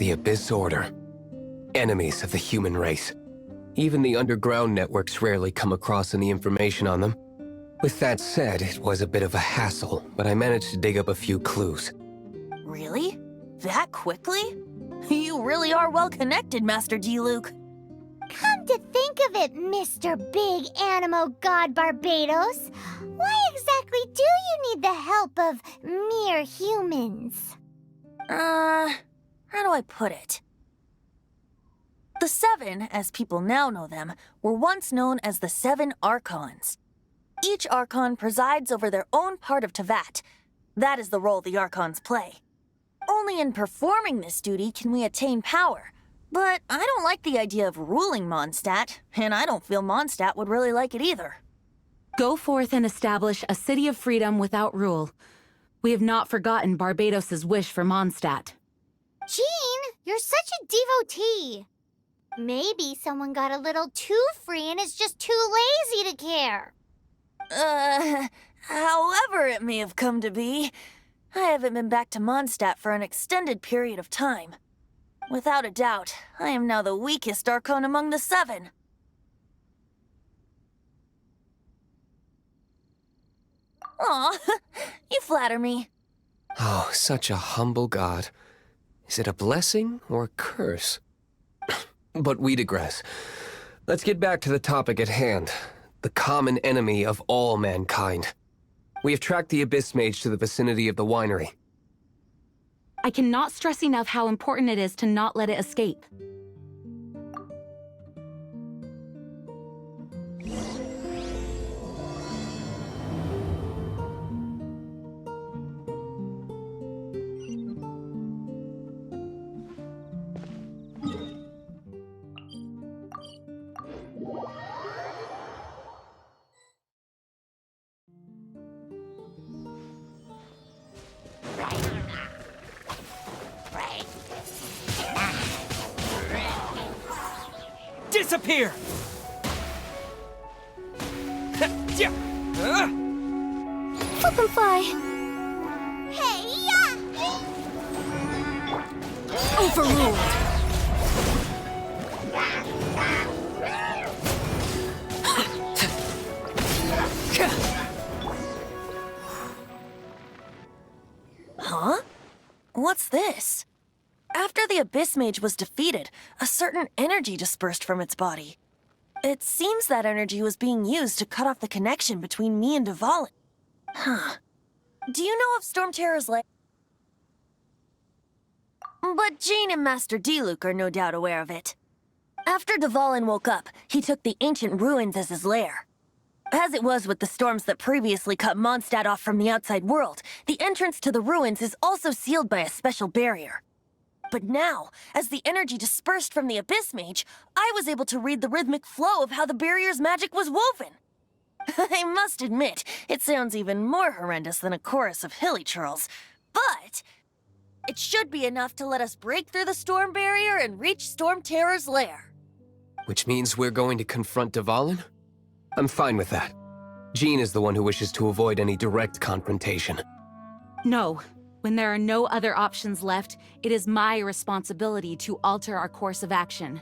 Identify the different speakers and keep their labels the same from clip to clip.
Speaker 1: The Abyss Order. Enemies of the human race. Even the underground networks rarely come across any information on them. With that said, it was a bit of a hassle, but I managed to dig up a few clues.
Speaker 2: Really? That quickly? You really are well connected, Master Diluc.
Speaker 3: Come to think of it, Mr. Big Animo God Barbados, why exactly do you need the help of mere humans?
Speaker 2: How do I put it? The Seven, as people now know them, were once known as the Seven Archons. Each Archon presides over their own part of Teyvat. That is the role the Archons play. Only in performing this duty can we attain power. But I don't like the idea of ruling Mondstadt, and I don't feel Mondstadt would really like it either.
Speaker 4: Go forth and establish a city of freedom without rule. We have not forgotten Barbados' wish for Mondstadt.
Speaker 3: Jean, you're such a devotee. Maybe someone got a little too free and is just too lazy to care.
Speaker 2: However it may have come to be, I haven't been back to Mondstadt for an extended period of time. Without a doubt, I am now the weakest Archon among the Seven. Aw, you flatter me.
Speaker 1: Oh, such a humble god. Is it a blessing or a curse? But we digress. Let's get back to the topic at hand. The common enemy of all mankind. We have tracked the Abyss Mage to the vicinity of the winery.
Speaker 4: I cannot stress enough how important it is to not let it escape.
Speaker 5: Disappear!
Speaker 3: Flip and fly. Hey, yeah!
Speaker 4: Overruled!
Speaker 2: Huh? What's this? After the Abyss Mage was defeated, a certain energy dispersed from its body. It seems that energy was being used to cut off the connection between me and Dvalin. Huh. Do you know of Storm Terror's lair? But Jean and Master Diluc are no doubt aware of it. After Dvalin woke up, he took the ancient ruins as his lair. As it was with the storms that previously cut Mondstadt off from the outside world, the entrance to the ruins is also sealed by a special barrier. But now, as the energy dispersed from the Abyss Mage, I was able to read the rhythmic flow of how the barrier's magic was woven. I must admit, it sounds even more horrendous than a chorus of hilly churls, but it should be enough to let us break through the storm barrier and reach Storm Terror's lair.
Speaker 1: Which means we're going to confront Dvalin? I'm fine with that. Jean is the one who wishes to avoid any direct confrontation.
Speaker 4: No. When there are no other options left, it is my responsibility to alter our course of action.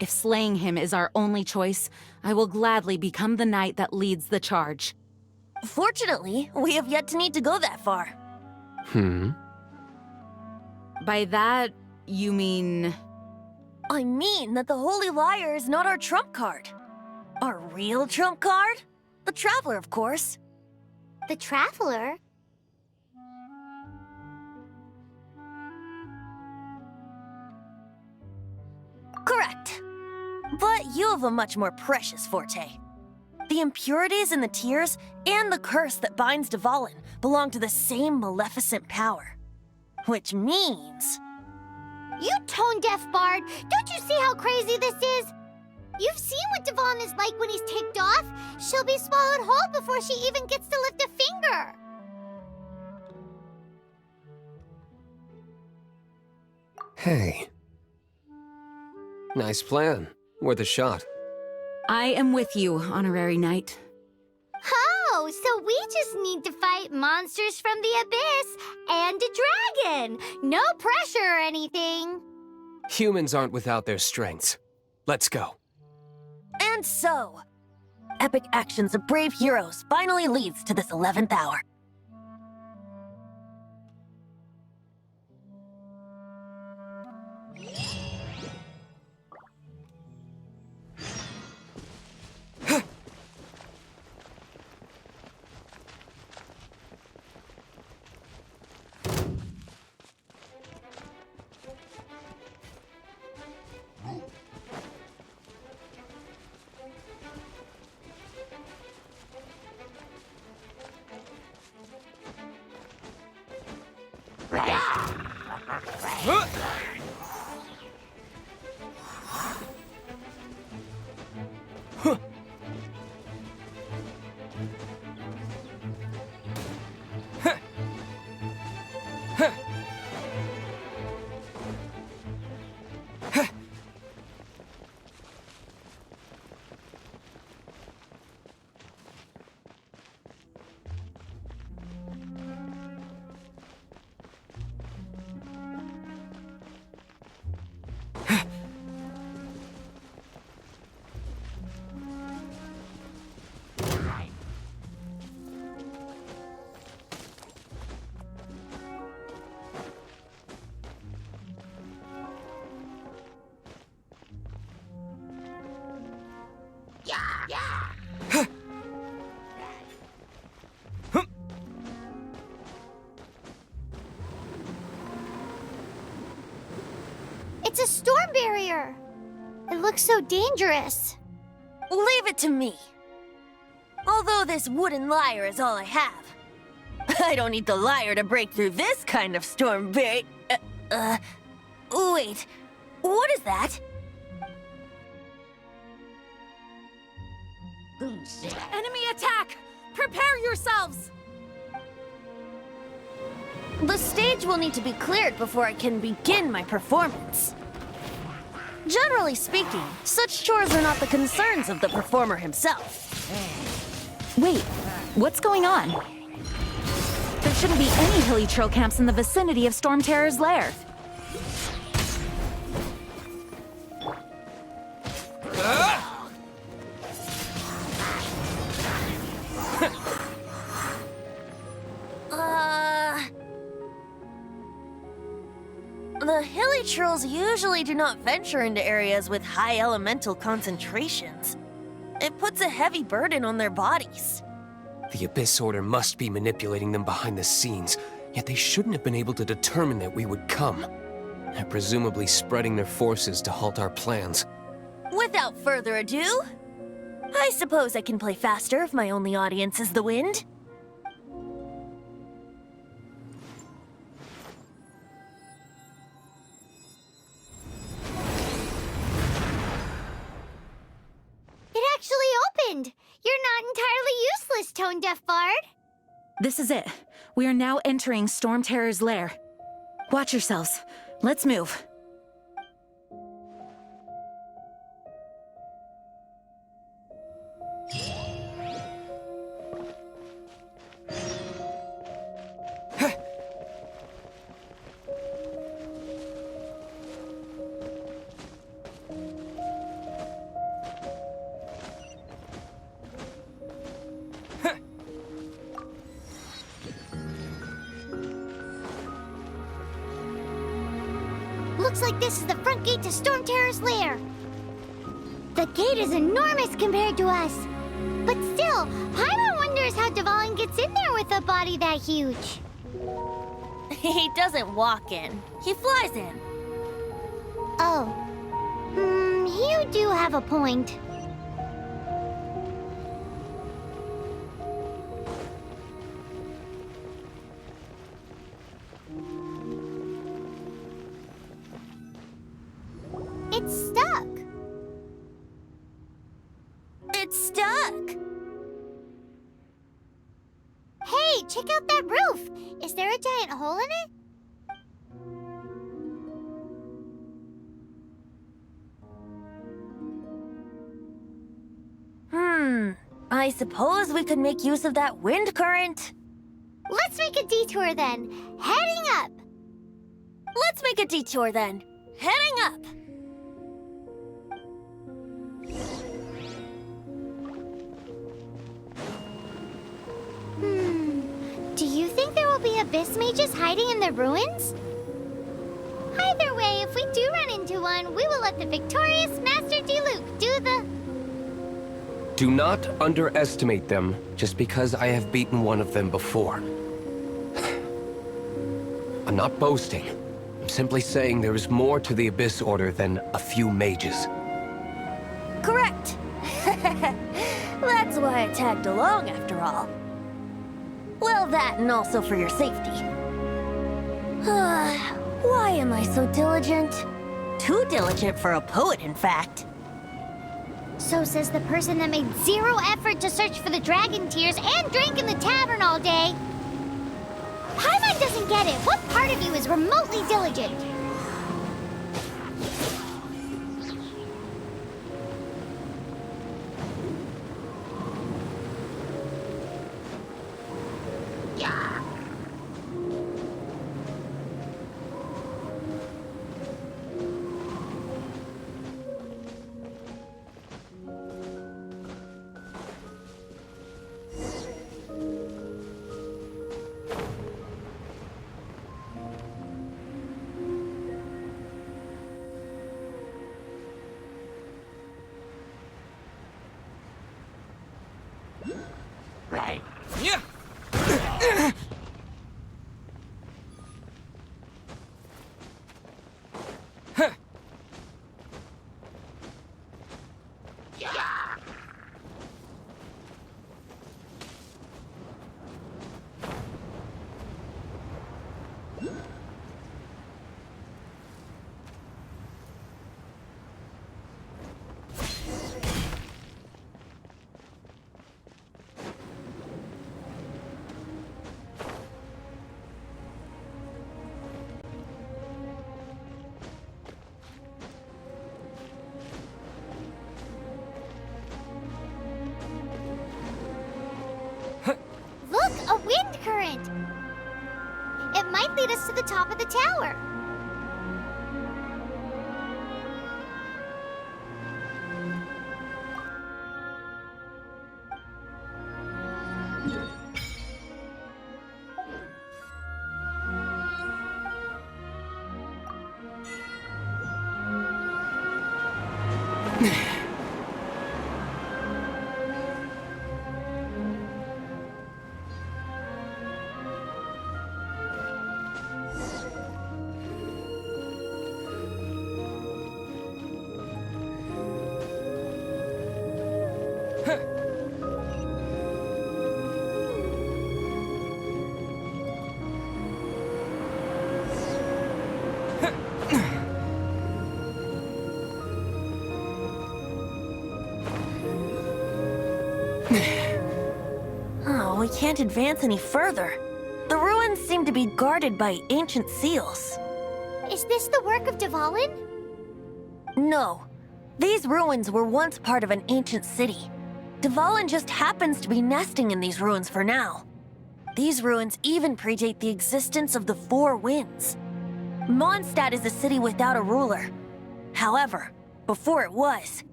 Speaker 4: If slaying him is our only choice, I will gladly become the knight that leads the charge.
Speaker 2: Fortunately, we have yet to need to go that far.
Speaker 4: By that, you mean...
Speaker 2: I mean that the Holy Liar is not our trump card. Our real trump card? The Traveler, of course.
Speaker 3: The Traveler?
Speaker 2: Correct. But you have a much more precious forte. The impurities in the tears and the curse that binds Dvalin belong to the same maleficent power. Which means...
Speaker 3: You tone-deaf bard! Don't you see how crazy this is? You've seen what Dvalin is like when he's ticked off. She'll be swallowed whole before she even gets to lift a finger.
Speaker 1: Hey. Nice plan. Worth a shot.
Speaker 4: I am with you, Honorary Knight.
Speaker 3: Oh, so we just need to fight monsters from the abyss and a dragon. No pressure or anything.
Speaker 1: Humans aren't without their strengths. Let's go.
Speaker 2: And so, epic actions of brave heroes finally leads to this 11th hour.
Speaker 3: It's a storm barrier. It looks so dangerous.
Speaker 2: Leave it to me. Although this wooden lyre is all I have. I don't need the lyre to break through this kind of storm barrier. Wait. What is that?
Speaker 4: Enemy attack! Prepare yourselves!
Speaker 2: The stage will need to be cleared before I can begin my performance. Generally speaking, such chores are not the concerns of the performer himself.
Speaker 4: Wait, what's going on? There shouldn't be any hilly trail camps in the vicinity of Storm Terror's lair.
Speaker 2: The hilly trolls usually do not venture into areas with high elemental concentrations. It puts a heavy burden on their bodies.
Speaker 1: The Abyss Order must be manipulating them behind the scenes, yet they shouldn't have been able to determine that we would come. They're presumably spreading their forces to halt our plans.
Speaker 2: Without further ado, I suppose I can play faster if my only audience is the wind.
Speaker 3: It actually opened. You're not entirely useless, Tone Deaf Bard.
Speaker 4: This is it. We are now entering Storm Terror's lair. Watch yourselves. Let's move.
Speaker 3: Looks like this is the front gate to Storm Terror's lair. The gate is enormous compared to us. But still, Paimon wonders how Dvalin gets in there with a body that huge.
Speaker 2: He doesn't walk in. He flies in.
Speaker 3: Oh. You do have a point. It's stuck.
Speaker 2: It's stuck.
Speaker 3: Hey, check out that roof. Is there a giant hole in it?
Speaker 2: I suppose we could make use of that wind current.
Speaker 3: Let's make a detour then. Heading up.
Speaker 2: Let's make a detour then. Heading up!
Speaker 3: Do you think there will be abyss mages hiding in the ruins? Either way, if we do run into one, we will let the victorious Master Diluc do the...
Speaker 1: Do not underestimate them just because I have beaten one of them before. I'm not boasting. I'm simply saying there is more to the Abyss Order than a few mages.
Speaker 2: Correct. That's why I tagged along after all. Well, that and also for your safety. Why am I so diligent? Too diligent for a poet, in fact.
Speaker 3: So says the person that made zero effort to search for the dragon tears and drank in the tavern all day. Paimon doesn't get it. What part of you is remotely diligent?
Speaker 5: Right.
Speaker 1: Yeah.
Speaker 3: Look, a wind current! It might lead us to the top of the tower.
Speaker 2: Oh, we can't advance any further. The ruins seem to be guarded by ancient seals.
Speaker 3: Is this the work of Dvalin?
Speaker 2: No. These ruins were once part of an ancient city. Dvalin just happens to be nesting in these ruins for now. These ruins even predate the existence of the Four Winds. Mondstadt is a city without a ruler. However, before it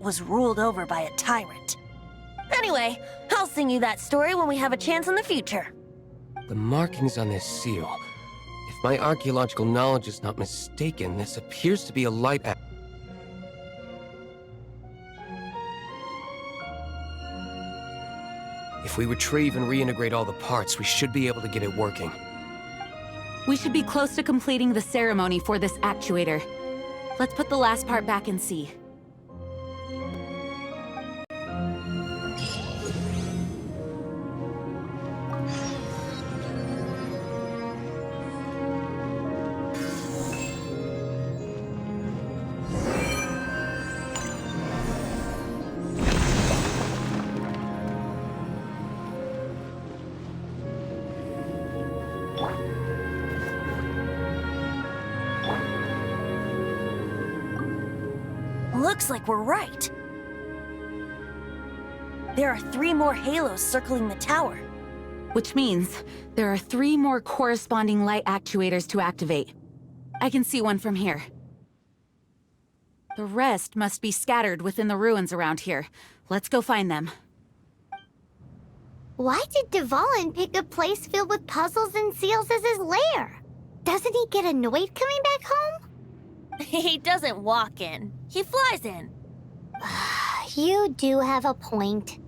Speaker 2: was ruled over by a tyrant. Anyway, I'll sing you that story when we have a chance in the future.
Speaker 1: The markings on this seal. If my archaeological knowledge is not mistaken, this appears to be a light. If we retrieve and reintegrate all the parts, we should be able to get it working.
Speaker 4: We should be close to completing the ceremony for this actuator. Let's put the last part back and see.
Speaker 2: Looks like we're right. There are 3 more halos circling the tower.
Speaker 4: Which means there are 3 more corresponding light actuators to activate. I can see one from here. The rest must be scattered within the ruins around here. Let's go find them.
Speaker 3: Why did Dvalin pick a place filled with puzzles and seals as his lair? Doesn't he get annoyed coming back home?
Speaker 2: He doesn't walk in. He flies in.
Speaker 3: You do have a point.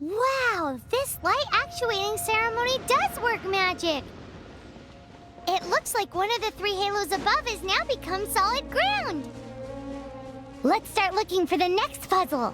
Speaker 3: Wow, this light actuating ceremony does work magic! It looks like one of the 3 halos above has now become solid ground! Let's start looking for the next puzzle!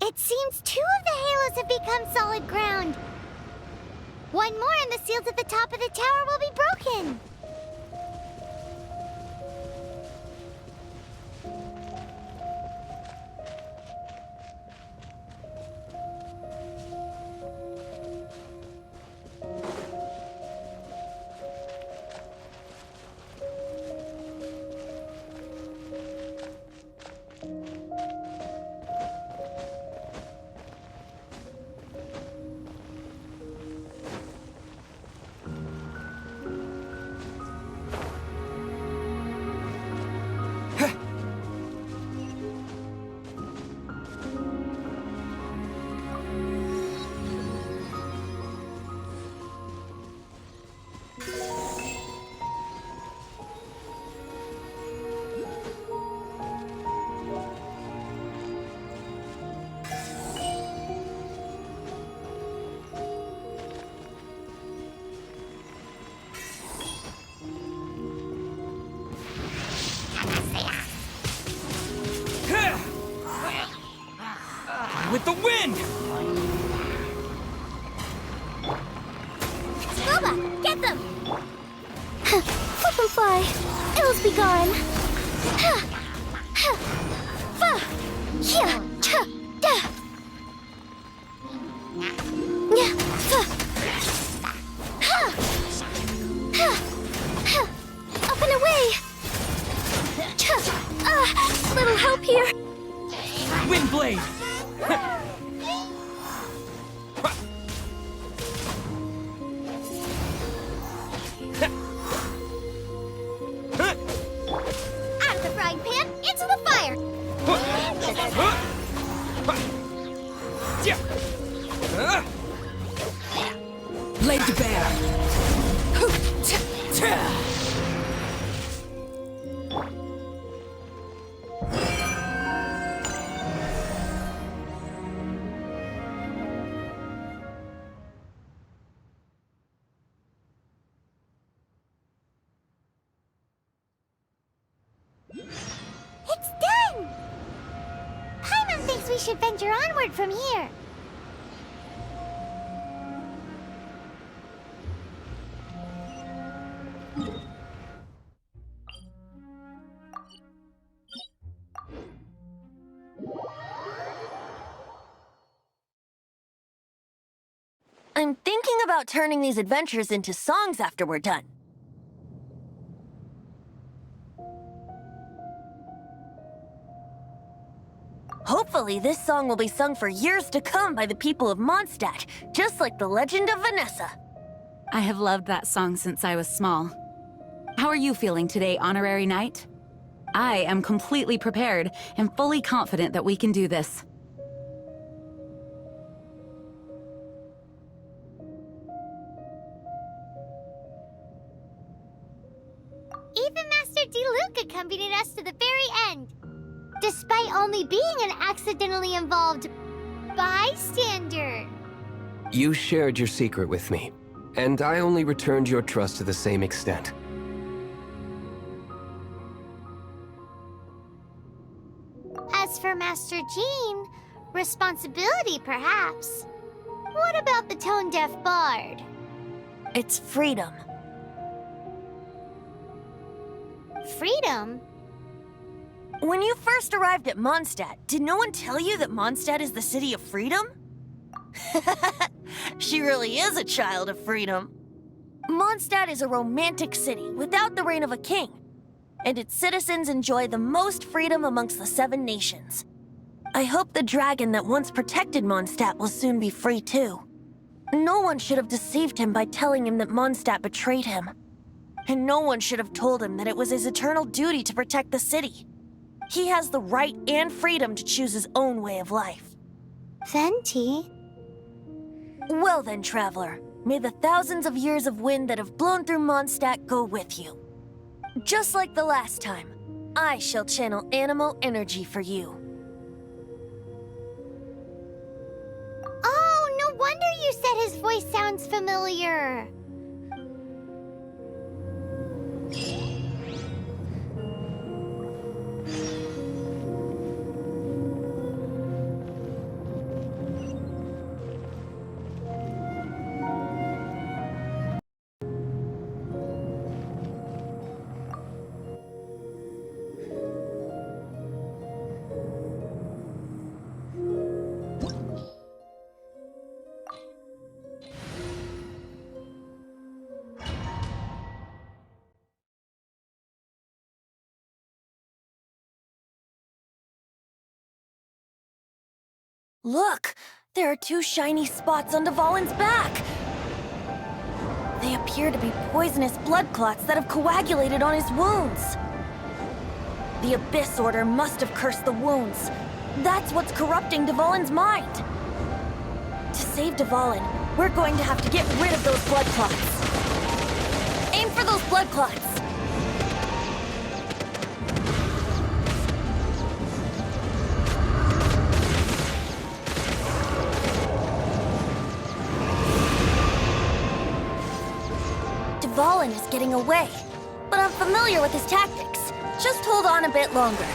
Speaker 3: It seems 2 of the halos have become solid ground. One more and the seals at the top of the tower will be broken.
Speaker 5: with the wind!
Speaker 3: Scuba, get them! Flip and fly. Ills be gone. Fa! Yeah! Cha! Da! Yeah! Fa! Ha! Ha! Ha! Up and away! Cha! Little help here.
Speaker 5: Windblade!
Speaker 3: Out of the frying pan, into the fire!
Speaker 5: Laid to bear!
Speaker 3: It's done! Paimon thinks we should venture onward from here.
Speaker 2: I'm thinking about turning these adventures into songs after we're done. Hopefully, this song will be sung for years to come by the people of Mondstadt, just like the legend of Vanessa.
Speaker 4: I have loved that song since I was small. How are you feeling today, Honorary Knight? I am completely prepared and fully confident that we can do this.
Speaker 3: Even Master Diluc accompanied us to the very end, despite only being an accidentally involved bystander.
Speaker 1: You shared your secret with me, and I only returned your trust to the same extent.
Speaker 3: As for Master Jean, responsibility perhaps. What about the tone-deaf bard?
Speaker 2: It's freedom.
Speaker 3: Freedom?
Speaker 2: When you first arrived at Mondstadt, did no one tell you that Mondstadt is the city of freedom? She really is a child of freedom. Mondstadt is a romantic city without the reign of a king, and its citizens enjoy the most freedom amongst the 7 nations. I hope the dragon that once protected Mondstadt will soon be free too. No one should have deceived him by telling him that Mondstadt betrayed him. And no one should have told him that it was his eternal duty to protect the city. He has the right and freedom to choose his own way of life.
Speaker 3: Venti?
Speaker 2: Well then, traveler, may the thousands of years of wind that have blown through Mondstadt go with you. Just like the last time, I shall channel animal energy for you.
Speaker 3: Oh, no wonder you said his voice sounds familiar.
Speaker 2: Look! There are 2 shiny spots on Dvalin's back! They appear to be poisonous blood clots that have coagulated on his wounds. The Abyss Order must have cursed the wounds. That's what's corrupting Dvalin's mind. To save Dvalin, we're going to have to get rid of those blood clots. Aim for those blood clots! Dvalin is getting away, but I'm familiar with his tactics. Just hold on a bit longer.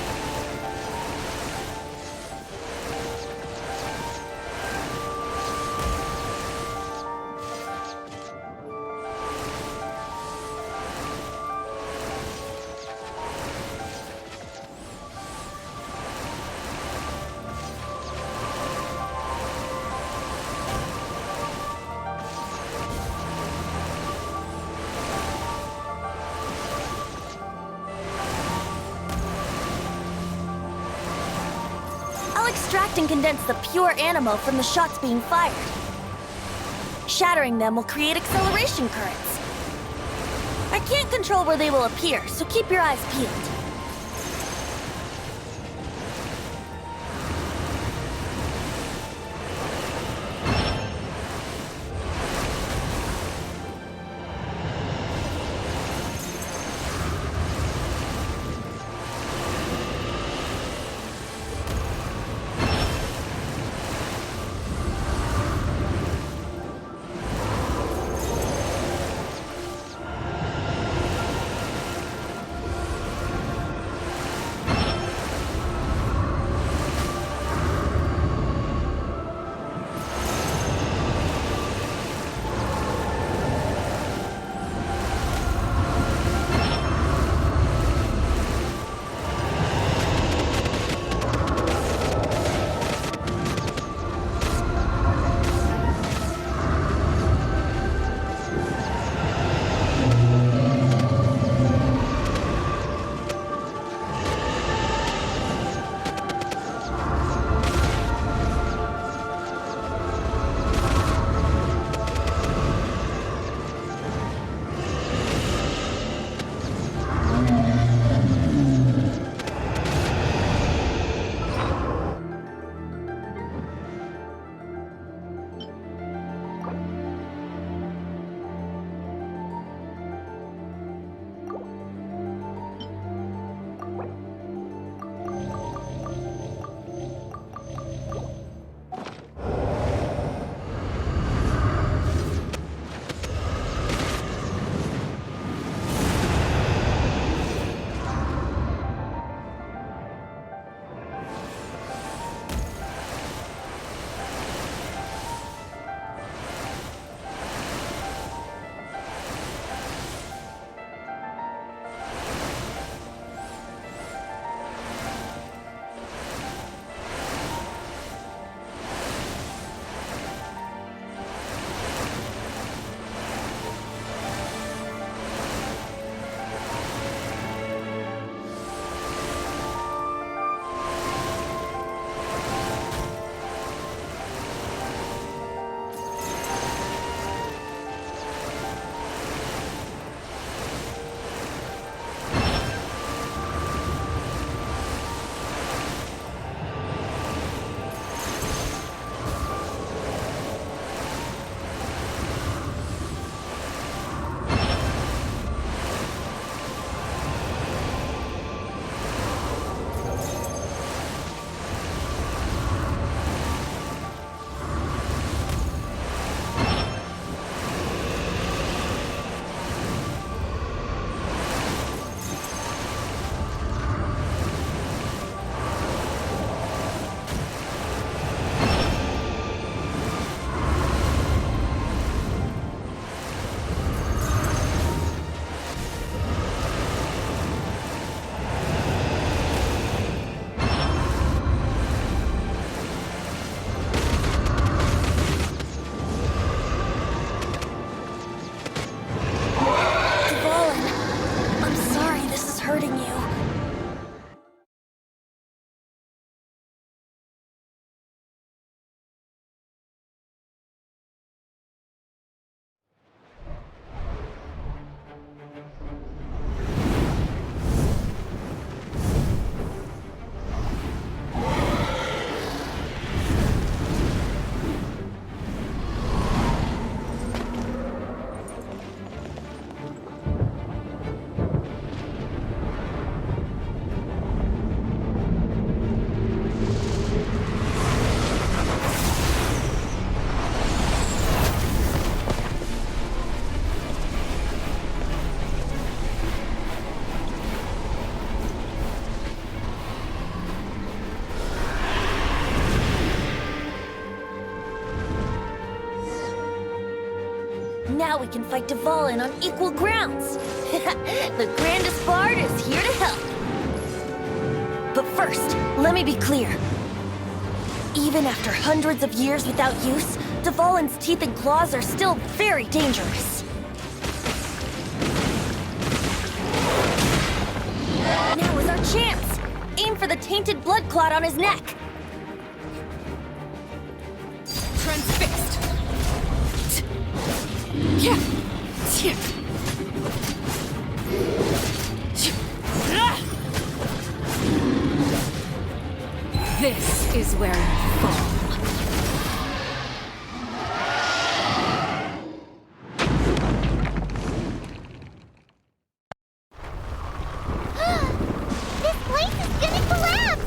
Speaker 2: extract and condense the pure animo from the shots being fired. Shattering them will create acceleration currents. I can't control where they will appear, so keep your eyes peeled. Now we can fight Dvalin on equal grounds. The grandest bard is here to help. But first, let me be clear. Even after hundreds of years without use, Dvalin's teeth and claws are still very dangerous. Now is our chance! Aim for the tainted blood clot on his neck.
Speaker 4: This is where you fall.
Speaker 3: This place is gonna collapse!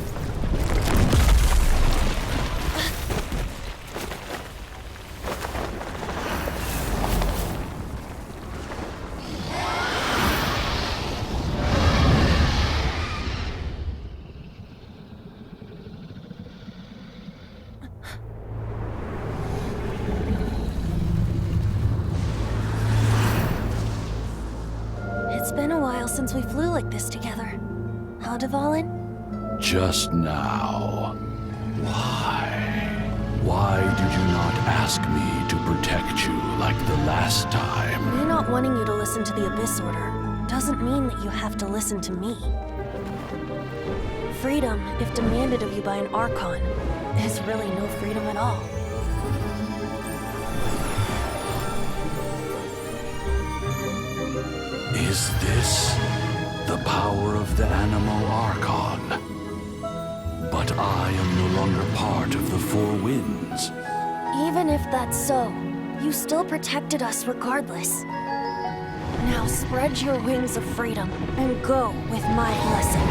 Speaker 2: It's been a while since we flew like this together. Huh, Dvalin?
Speaker 6: Just now. Why? Why did you not ask me to protect you like the last time?
Speaker 2: Me not wanting you to listen to the Abyss Order doesn't mean that you have to listen to me. Freedom, if demanded of you by an Archon, is really no freedom at all.
Speaker 6: Is this the power of the Animo Archon? But I am no longer part of the Four Winds.
Speaker 2: Even if that's so, you still protected us regardless. Now spread your wings of freedom and go with my blessing.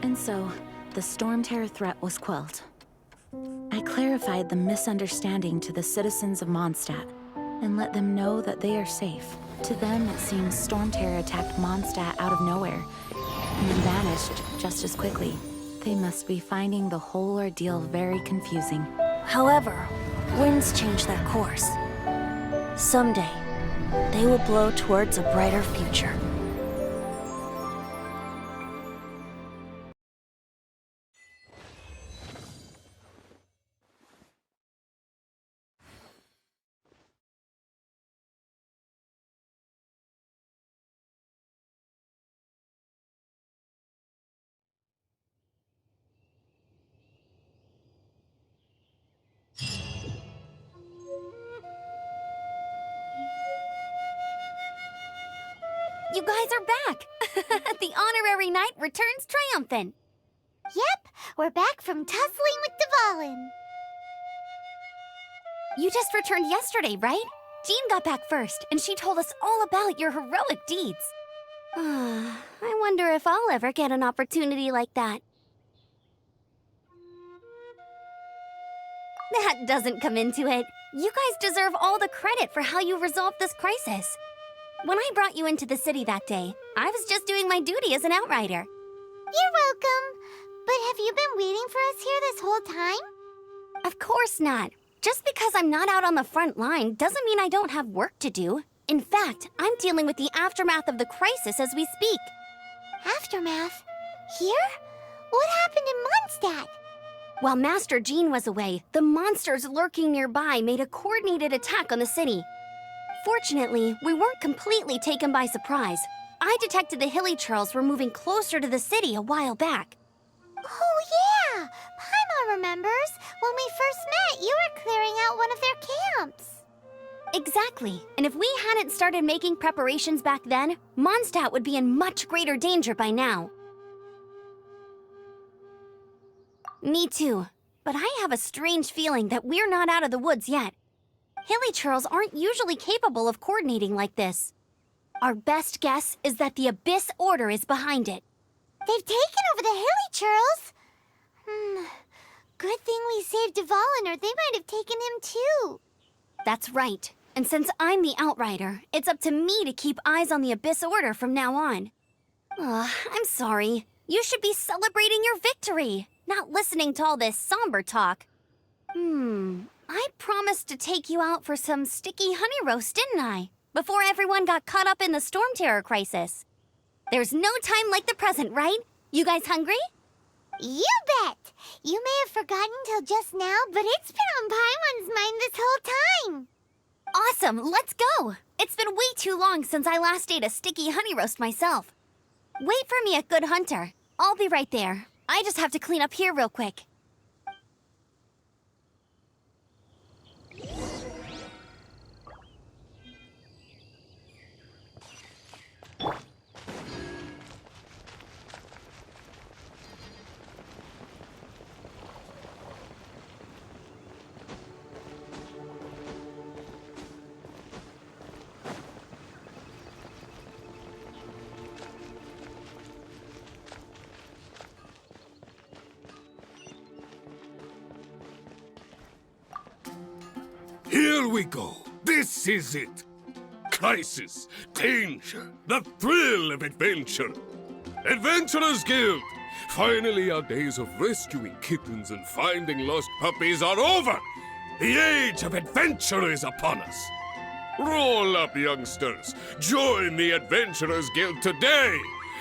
Speaker 4: And so, the Storm Terror threat was quelled. I clarified the misunderstanding to the citizens of Mondstadt and let them know that they are safe. To them, it seems Storm Terror attacked Mondstadt out of nowhere and then vanished just as quickly. They must be finding the whole ordeal very confusing.
Speaker 2: However, winds change their course. Someday, they will blow towards a brighter future.
Speaker 3: You guys are back! The honorary knight returns triumphant. Yep, we're back from tussling with Dvalin. You just returned yesterday, right? Jean got back first, and she told us all about your heroic deeds. I wonder if I'll ever get an opportunity like that. That doesn't come into it. You guys deserve all the credit for how you resolved this crisis. When I brought you into the city that day, I was just doing my duty as an outrider. You're welcome. But have you been waiting for us here this whole time? Of course not. Just because I'm not out on the front line doesn't mean I don't have work to do. In fact, I'm dealing with the aftermath of the crisis as we speak. Aftermath? Here? What happened in Mondstadt? While Master Jean was away, the monsters lurking nearby made a coordinated attack on the city. Fortunately, we weren't completely taken by surprise. I detected the Hilly Churls were moving closer to the city a while back. Oh yeah! Paimon remembers. When we first met, you were clearing out one of their camps. Exactly. And if we hadn't started making preparations back then, Mondstadt would be in much greater danger by now. Me too. But I have a strange feeling that we're not out of the woods yet. Hilly Churls aren't usually capable of coordinating like this. Our best guess is that the Abyss Order is behind it. They've taken over the Hilly Churls? Good thing we saved Dvalin, or they might have taken him too. That's right. And since I'm the Outrider, it's up to me to keep eyes on the Abyss Order from now on. I'm sorry. You should be celebrating your victory, not listening to all this somber talk. I promised to take you out for some sticky honey roast, didn't I? Before everyone got caught up in the Storm Terror crisis. There's no time like the present, right? You guys hungry? You bet! You may have forgotten till just now, but it's been on Paimon's mind this whole time. Awesome, let's go! It's been way too long since I last ate a sticky honey roast myself. Wait for me at Good Hunter. I'll be right there. I just have to clean up here real quick.
Speaker 7: Here we go. This is it. Crisis, danger, the thrill of adventure. Adventurers Guild! Finally, our days of rescuing kittens and finding lost puppies are over. The age of adventure is upon us. Roll up, youngsters. Join the Adventurers Guild today.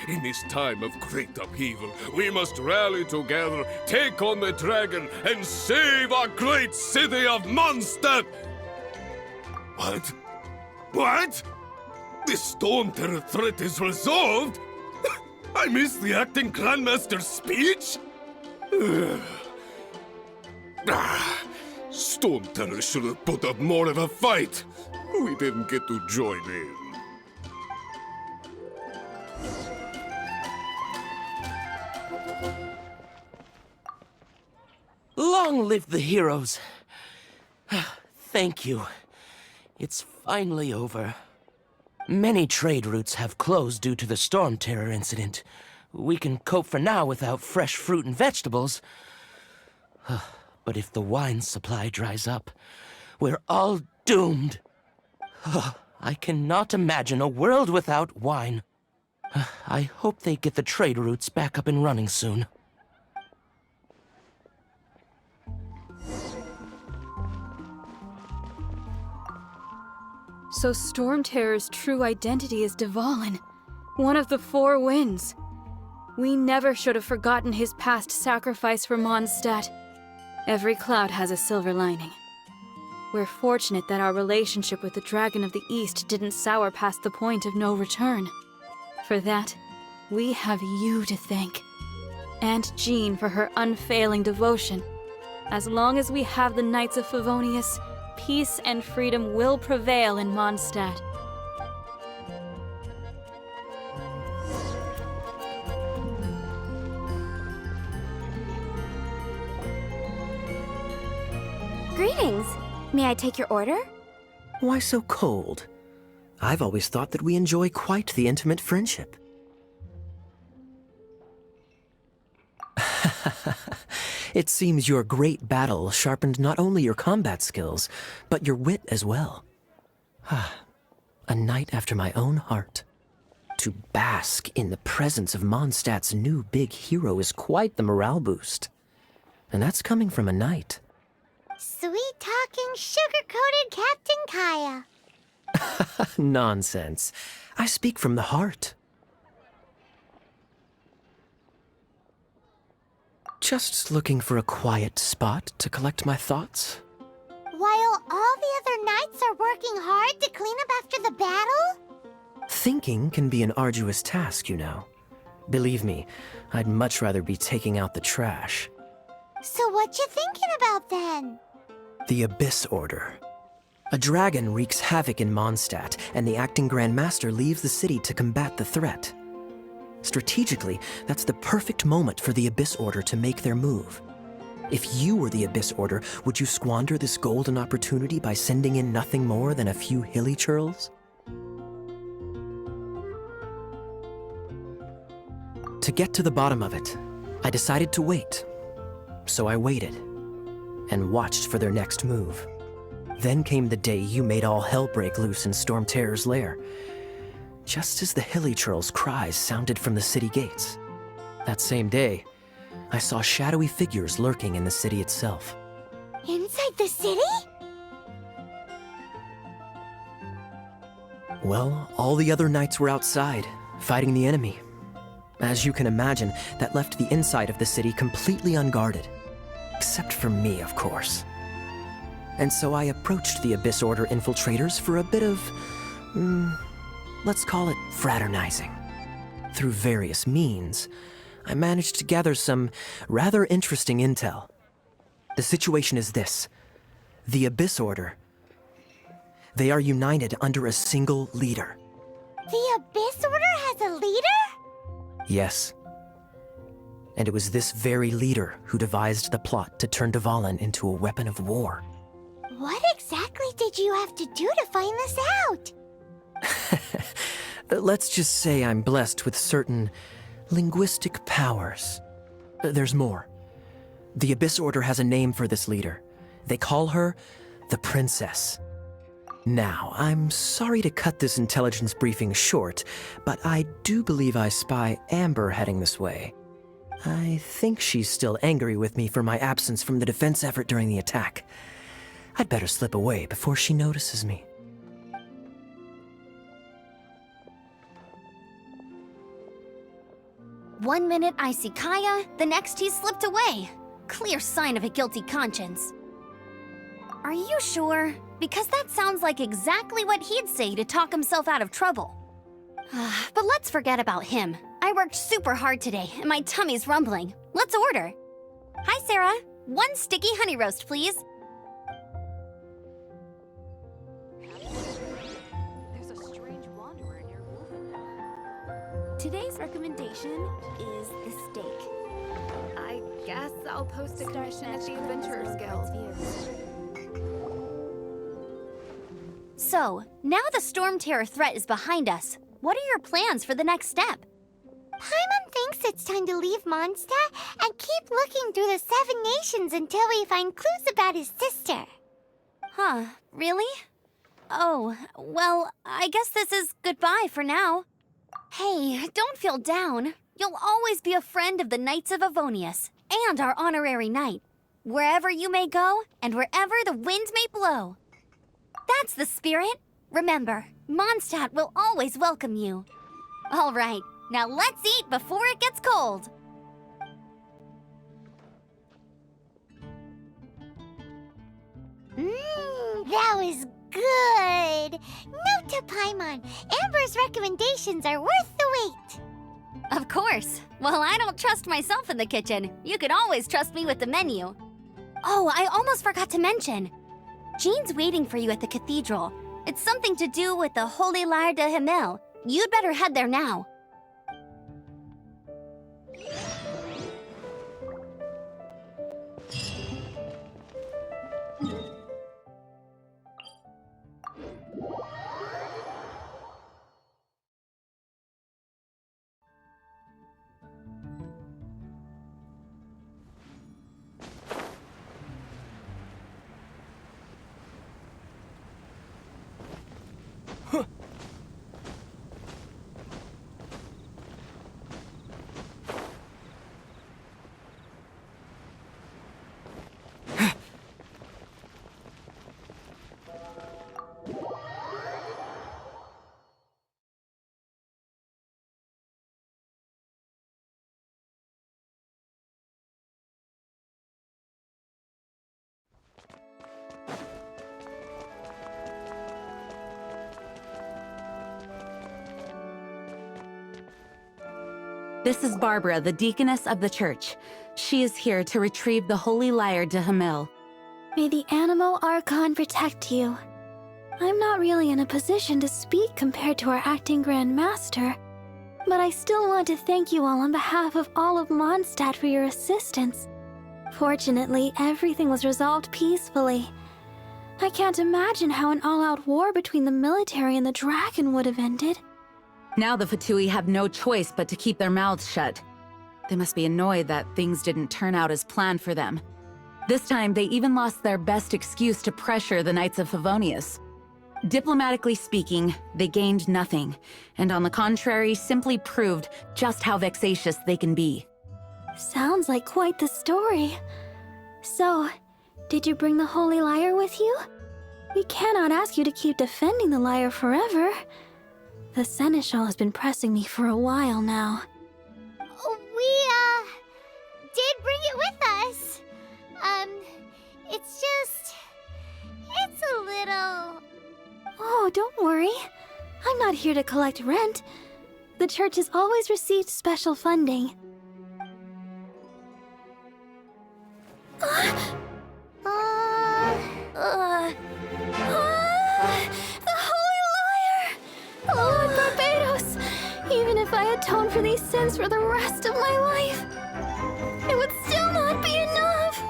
Speaker 7: In this time of great upheaval, we must rally together, take on the dragon, and save our great city of Mondstadt! What? What? The Storm Terror threat is resolved? I missed the acting Grandmaster's speech? Storm Terror should have put up more of a fight. We didn't get to join in.
Speaker 8: Long live the heroes. Thank you. It's finally over. Many trade routes have closed due to the Storm Terror incident. We can cope for now without fresh fruit and vegetables. But if the wine supply dries up, we're all doomed. I cannot imagine a world without wine. I hope they get the trade routes back up and running soon.
Speaker 9: So Storm Terror's true identity is Dvalin, one of the Four Winds. We never should have forgotten his past sacrifice for Mondstadt. Every cloud has a silver lining. We're fortunate that our relationship with the Dragon of the East didn't sour past the point of no return. For that, we have you to thank. And Jean for her unfailing devotion. As long as we have the Knights of Favonius, peace and freedom will prevail in Mondstadt.
Speaker 3: Greetings. May I take your order?
Speaker 10: Why so cold? I've always thought that we enjoy quite the intimate friendship. It seems your great battle sharpened not only your combat skills, but your wit as well. A knight after my own heart. To bask in the presence of Mondstadt's new big hero is quite the morale boost. And that's coming from a knight.
Speaker 3: Sweet-talking, sugar-coated Captain Kaya.
Speaker 10: Nonsense. I speak from the heart. Just looking for a quiet spot to collect my thoughts.
Speaker 3: While all the other knights are working hard to clean up after the battle?
Speaker 10: Thinking can be an arduous task, you know. Believe me, I'd much rather be taking out the trash.
Speaker 3: So what you thinking about then?
Speaker 10: The Abyss Order. A dragon wreaks havoc in Mondstadt, and the acting Grand Master leaves the city to combat the threat. Strategically, that's the perfect moment for the Abyss Order to make their move. If you were the Abyss Order, would you squander this golden opportunity by sending in nothing more than a few hilly churls? To get to the bottom of it, I decided to wait. So I waited, and watched for their next move. Then came the day you made all hell break loose in Storm Terror's lair. Just as the hilly churl's cries sounded from the city gates. That same day, I saw shadowy figures lurking in the city itself.
Speaker 3: Inside the city?
Speaker 10: Well, all the other knights were outside, fighting the enemy. As you can imagine, that left the inside of the city completely unguarded. Except for me, of course. And so I approached the Abyss Order infiltrators for a bit of, let's call it fraternizing. Through various means, I managed to gather some rather interesting intel. The situation is this. The Abyss Order. They are united under a single leader.
Speaker 3: The Abyss Order has a leader?
Speaker 10: Yes. And it was this very leader who devised the plot to turn Dvalin into a weapon of war.
Speaker 3: What exactly did you have to do to find this out?
Speaker 10: Let's just say I'm blessed with certain linguistic powers. There's more. The Abyss Order has a name for this leader. They call her the Princess. Now, I'm sorry to cut this intelligence briefing short, but I do believe I spy Amber heading this way. I think she's still angry with me for my absence from the defense effort during the attack. I'd better slip away before she notices me.
Speaker 2: One minute I see Kaya, the next he's slipped away. Clear sign of a guilty conscience. Are you sure? Because that sounds like exactly what he'd say to talk himself out of trouble. But let's forget about him. I worked super hard today, and my tummy's rumbling. Let's order. Hi, Sarah. 1 sticky honey roast, please.
Speaker 9: There's a strange wanderer near Wolfen. Today's recommendation is the steak. I guess I'll post a commission at the Adventurers Guild.
Speaker 2: So, now the Storm Terror threat is behind us. What are your plans for the next step?
Speaker 3: Paimon thinks it's time to leave Mondstadt and keep looking through the 7 nations until we find clues about his sister.
Speaker 2: Huh, really? Oh, well, I guess this is goodbye for now. Hey, don't feel down. You'll always be a friend of the Knights of Avonius, and our honorary knight. Wherever you may go, and wherever the wind may blow. That's the spirit. Remember, Mondstadt will always welcome you. All right, now let's eat before it gets cold.
Speaker 3: That was good. Note to Paimon, Amber's recommendations are worth the wait.
Speaker 2: Of course. Well, I don't trust myself in the kitchen. You can always trust me with the menu. Oh, I almost forgot to mention. Jean's waiting for you at the cathedral. It's something to do with the Holy Lyre de Himmel. You'd better head there now.
Speaker 4: This is Barbara, the deaconess of the church. She is here to retrieve the Holy Lyre de Himmel.
Speaker 9: May the Animo Archon protect you. I'm not really in a position to speak compared to our acting Grand Master, but I still want to thank you all on behalf of all of Mondstadt for your assistance. Fortunately, everything was resolved peacefully. I can't imagine how an all-out war between the military and the dragon would have ended.
Speaker 4: Now the Fatui have no choice but to keep their mouths shut. They must be annoyed that things didn't turn out as planned for them. This time, they even lost their best excuse to pressure the Knights of Favonius. Diplomatically speaking, they gained nothing, and on the contrary, simply proved just how vexatious they can be.
Speaker 9: Sounds like quite the story. So, did you bring the Holy Lyre with you? We cannot ask you to keep defending the lyre forever. The Seneschal has been pressing me for a while now.
Speaker 3: We, did bring it with us. It's a little...
Speaker 9: Oh, don't worry. I'm not here to collect rent. The church has always received special funding. I atone for these sins for the rest of my life, it would still not be enough.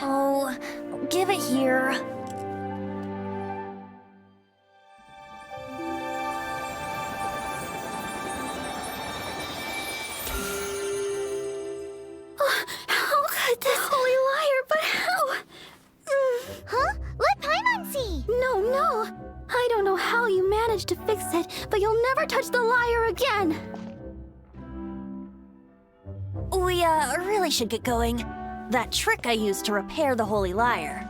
Speaker 2: Oh, give it here.
Speaker 9: How could this holy liar, but how?
Speaker 3: Huh? Let Paimon see!
Speaker 9: No. I don't know how you managed to fix it, but you'll never touch the liar again.
Speaker 2: We, really should get going. That trick I used to repair the Holy Lyre.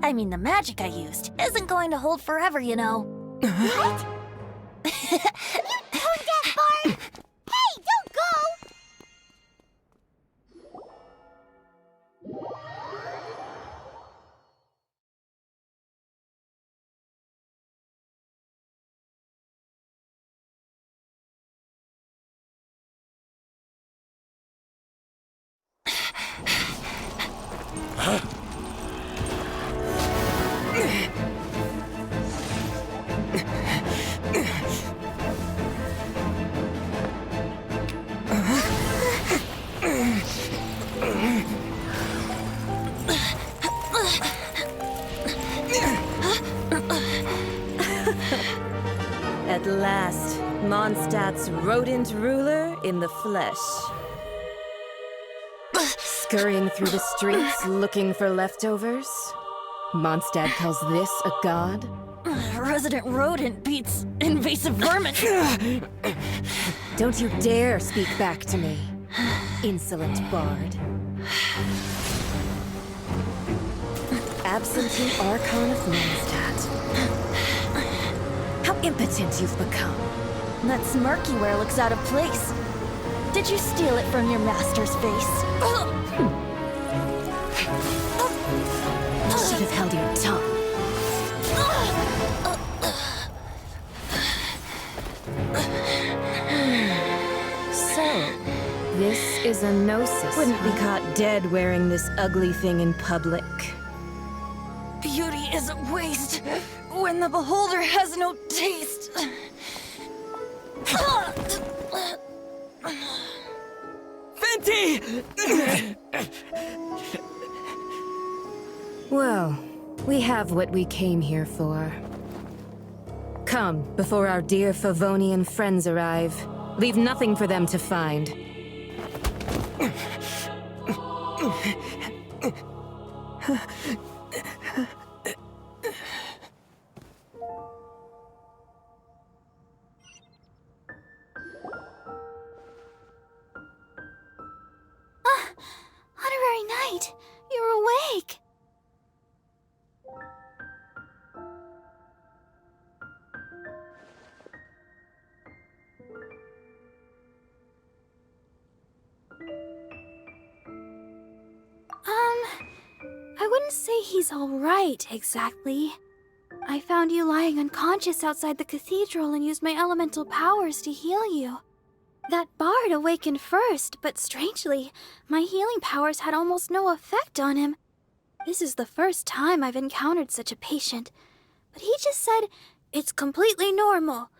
Speaker 2: I mean, the magic I used isn't going to hold forever, you know.
Speaker 3: What? You tone-deaf bard! Hey, don't go!
Speaker 11: At last, Mondstadt's rodent ruler in the flesh. Scurrying through the streets looking for leftovers? Mondstadt calls this a god?
Speaker 2: Resident rodent beats invasive vermin.
Speaker 11: Don't you dare speak back to me, insolent bard. Absentee Archon of Mondstadt. How impotent you've become.
Speaker 2: That smirk you wear looks out of place. Did you steal it from your master's face?
Speaker 11: You should have held your tongue. So, this is a gnosis. Wouldn't be caught dead wearing this ugly thing in public.
Speaker 2: Beauty is a waste when the beholder has no taste.
Speaker 5: Fenty!
Speaker 11: Well, we have what we came here for. Come, before our dear Favonian friends arrive. Leave nothing for them to find.
Speaker 9: Honorary Knight, you're awake. I wouldn't say he's all right, exactly. I found you lying unconscious outside the cathedral and used my elemental powers to heal you. That bard awakened first, but strangely, my healing powers had almost no effect on him. This is the first time I've encountered such a patient, but he just said it's completely normal,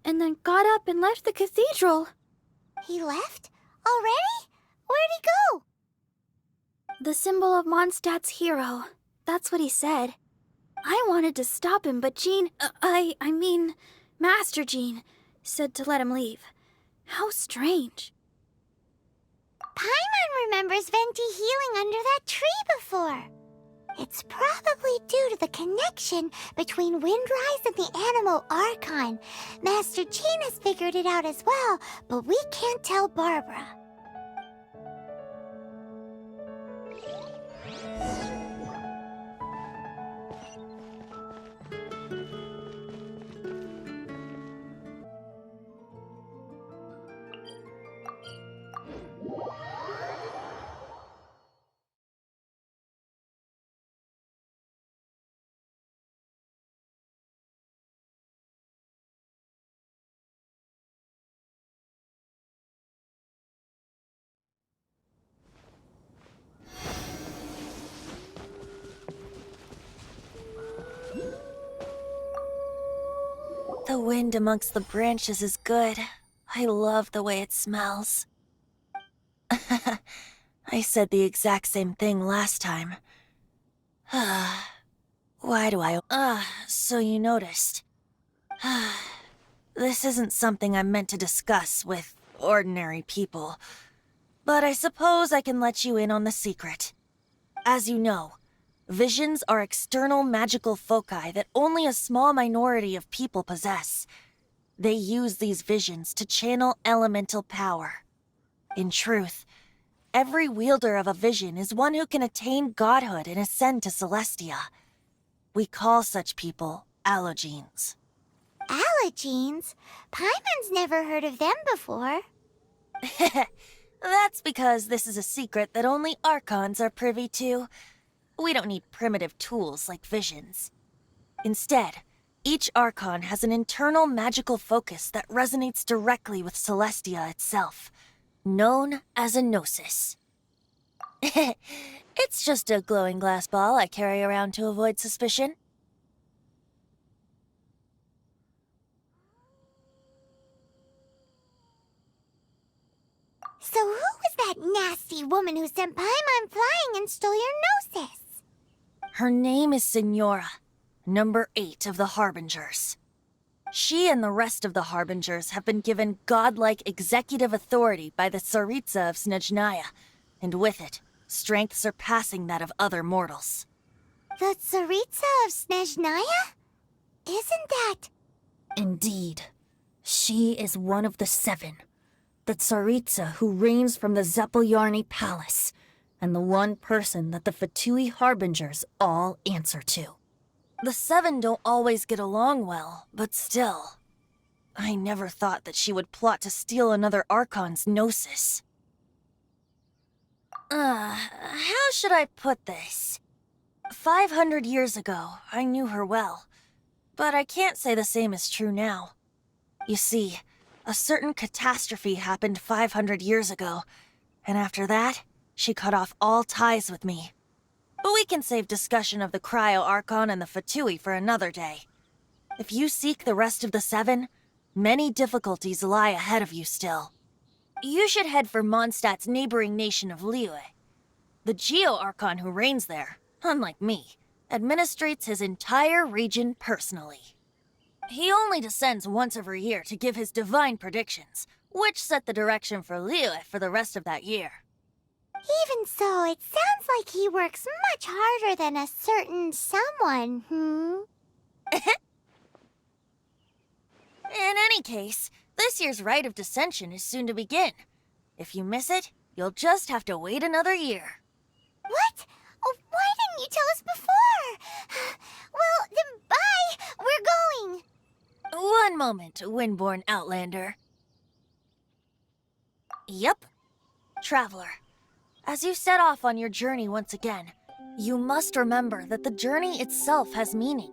Speaker 9: and then got up and left the cathedral.
Speaker 3: He left? Already? Where'd he go?
Speaker 9: The symbol of Mondstadt's hero. That's what he said. I wanted to stop him, but Jean, I mean, Master Jean, said to let him leave. How strange.
Speaker 3: Paimon remembers Venti healing under that tree before. It's probably due to the connection between Windrise and the Animal Archon. Master Jean has figured it out as well, but we can't tell Barbara.
Speaker 2: The wind amongst the branches is good. I love the way it smells. I said the exact same thing last time. Why do I... so you noticed. This isn't something I'm meant to discuss with ordinary people, but I suppose I can let you in on the secret. As you know, visions are external magical foci that only a small minority of people possess. They use these visions to channel elemental power. In truth, every wielder of a vision is one who can attain godhood and ascend to Celestia. We call such people allogenes.
Speaker 3: Allergenes? Paimon's never heard of them before.
Speaker 2: That's because this is a secret that only Archons are privy to. We don't need primitive tools like visions. Instead, each Archon has an internal magical focus that resonates directly with Celestia itself, known as a gnosis. It's just a glowing glass ball I carry around to avoid suspicion.
Speaker 3: So who was that nasty woman who sent Paimon flying and stole your gnosis?
Speaker 2: Her name is Signora, number 8 of the Harbingers. She and the rest of the Harbingers have been given godlike executive authority by the Tsaritsa of Snezhnaya, and with it, strength surpassing that of other mortals.
Speaker 3: The Tsaritsa of Snezhnaya? Isn't that...
Speaker 2: Indeed. She is one of the 7. The Tsaritsa who reigns from the Zeppeljárny Palace, and the one person that the Fatui Harbingers all answer to. The 7 don't always get along well, but still. I never thought that she would plot to steal another Archon's gnosis. How should I put this? 500 years ago, I knew her well, but I can't say the same is true now. You see, a certain catastrophe happened 500 years ago, and after that, she cut off all ties with me. But we can save discussion of the Cryo-Archon and the Fatui for another day. If you seek the rest of the 7, many difficulties lie ahead of you still. You should head for Mondstadt's neighboring nation of Liyue. The Geo-Archon who reigns there, unlike me, administrates his entire region personally. He only descends once every year to give his divine predictions, which set the direction for Liyue for the rest of that year.
Speaker 3: Even so, it sounds like he works much harder than a certain someone,
Speaker 2: In any case, this year's Rite of Dissension is soon to begin. If you miss it, you'll just have to wait another year.
Speaker 3: What? Oh, why didn't you tell us before? Well, then bye! We're going!
Speaker 2: One moment, Windborn Outlander. Yep. Traveler, as you set off on your journey once again, you must remember that the journey itself has meaning.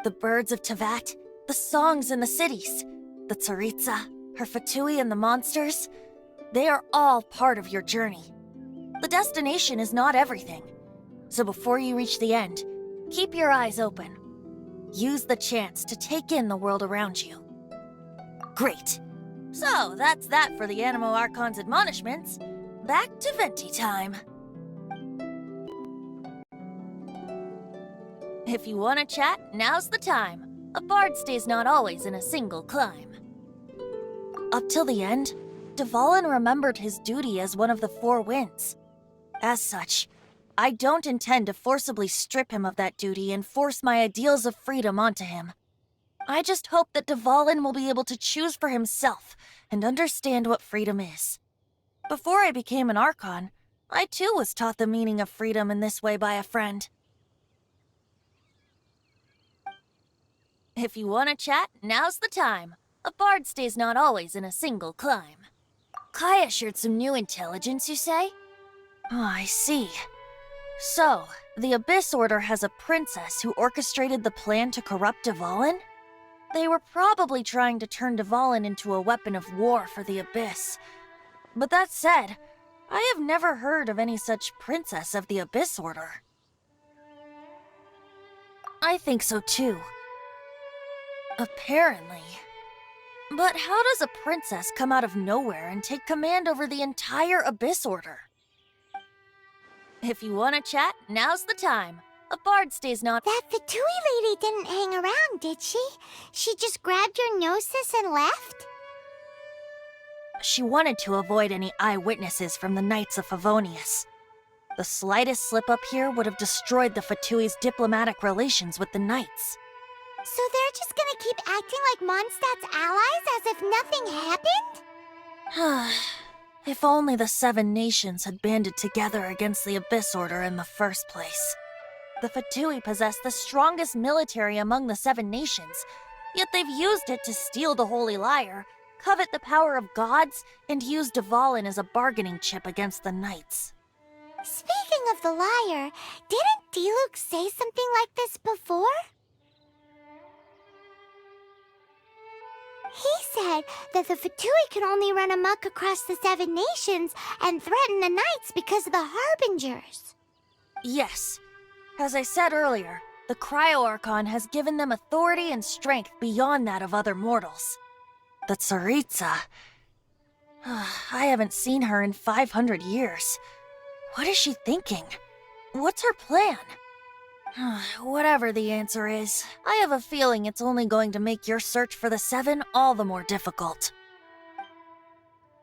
Speaker 2: The birds of Tevat, the songs in the cities, the Tsaritsa, her Fatui and the monsters, they are all part of your journey. The destination is not everything. So before you reach the end, keep your eyes open. Use the chance to take in the world around you. Great. So that's that for the Animo Archon's admonishments. Back to Venti time. If you want to chat, now's the time. A bard stays not always in a single climb. Up till the end, Dvalin remembered his duty as one of the 4 winds. As such, I don't intend to forcibly strip him of that duty and force my ideals of freedom onto him. I just hope that Dvalin will be able to choose for himself and understand what freedom is. Before I became an Archon, I too was taught the meaning of freedom in this way by a friend. If you want to chat, now's the time. A bard stays not always in a single climb. Kaya shared some new intelligence, you say? Oh, I see. So, the Abyss Order has a princess who orchestrated the plan to corrupt Dvalin? They were probably trying to turn Dvalin into a weapon of war for the Abyss. But that said, I have never heard of any such princess of the Abyss Order. I think so too. Apparently. But how does a princess come out of nowhere and take command over the entire Abyss Order? If you want to chat, now's the time. A bard stays not—
Speaker 3: That Fatui lady didn't hang around, did she? She just grabbed your gnosis and left?
Speaker 2: She wanted to avoid any eyewitnesses from the Knights of Favonius. The slightest slip-up here would have destroyed the Fatui's diplomatic relations with the Knights.
Speaker 3: So they're just gonna keep acting like Mondstadt's allies as if nothing happened?
Speaker 2: If only the 7 nations had banded together against the Abyss Order in the first place. The Fatui possess the strongest military among the 7 nations, yet they've used it to steal the Holy Lyre, covet the power of gods, and use Dvalin as a bargaining chip against the Knights.
Speaker 3: Speaking of the lyre, didn't Diluc say something like this before? He said that the Fatui can only run amok across the 7 nations and threaten the Knights because of the Harbingers.
Speaker 2: Yes. As I said earlier, the Cryo-Archon has given them authority and strength beyond that of other mortals. The Tsaritsa... I haven't seen her in 500 years. What is she thinking? What's her plan? Whatever the answer is, I have a feeling it's only going to make your search for the 7 all the more difficult.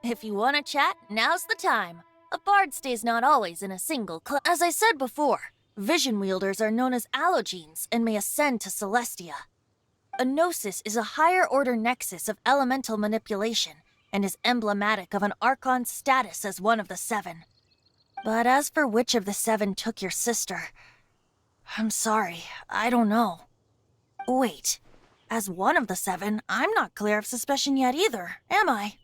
Speaker 2: If you want to chat, now's the time. A bard stays not always in a single As I said before, vision wielders are known as allogenes and may ascend to Celestia. A gnosis is a higher-order nexus of elemental manipulation and is emblematic of an Archon's status as one of the 7. But as for which of the 7 took your sister... I'm sorry, I don't know. Wait, as one of the 7, I'm not clear of suspicion yet either, am I?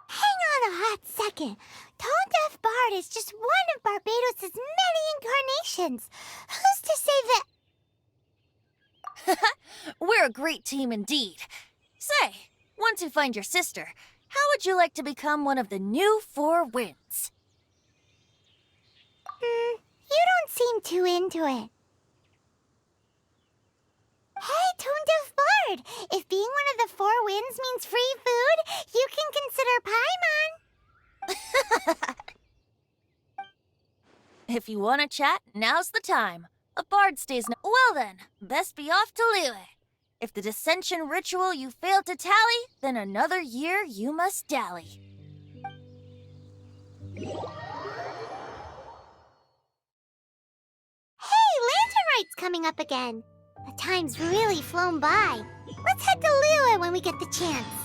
Speaker 3: Hang on a hot second. Tone Deaf Bard is just one of Barbados' many incarnations. Who's to say that...
Speaker 2: We're a great team indeed. Say, once you find your sister, how would you like to become one of the new 4 winds?
Speaker 3: You don't seem too into it. Hey, Tone Deaf Bard! If being one of the 4 winds means free food, you can consider Paimon.
Speaker 2: If you want to chat, now's the time. A bard stays Well then, best be off to Liyue. If the dissension ritual you failed to tally, then another year you must dally.
Speaker 3: Hey, Lantern Rite's coming up again. The time's really flown by. Let's head to Liyue when we get the chance.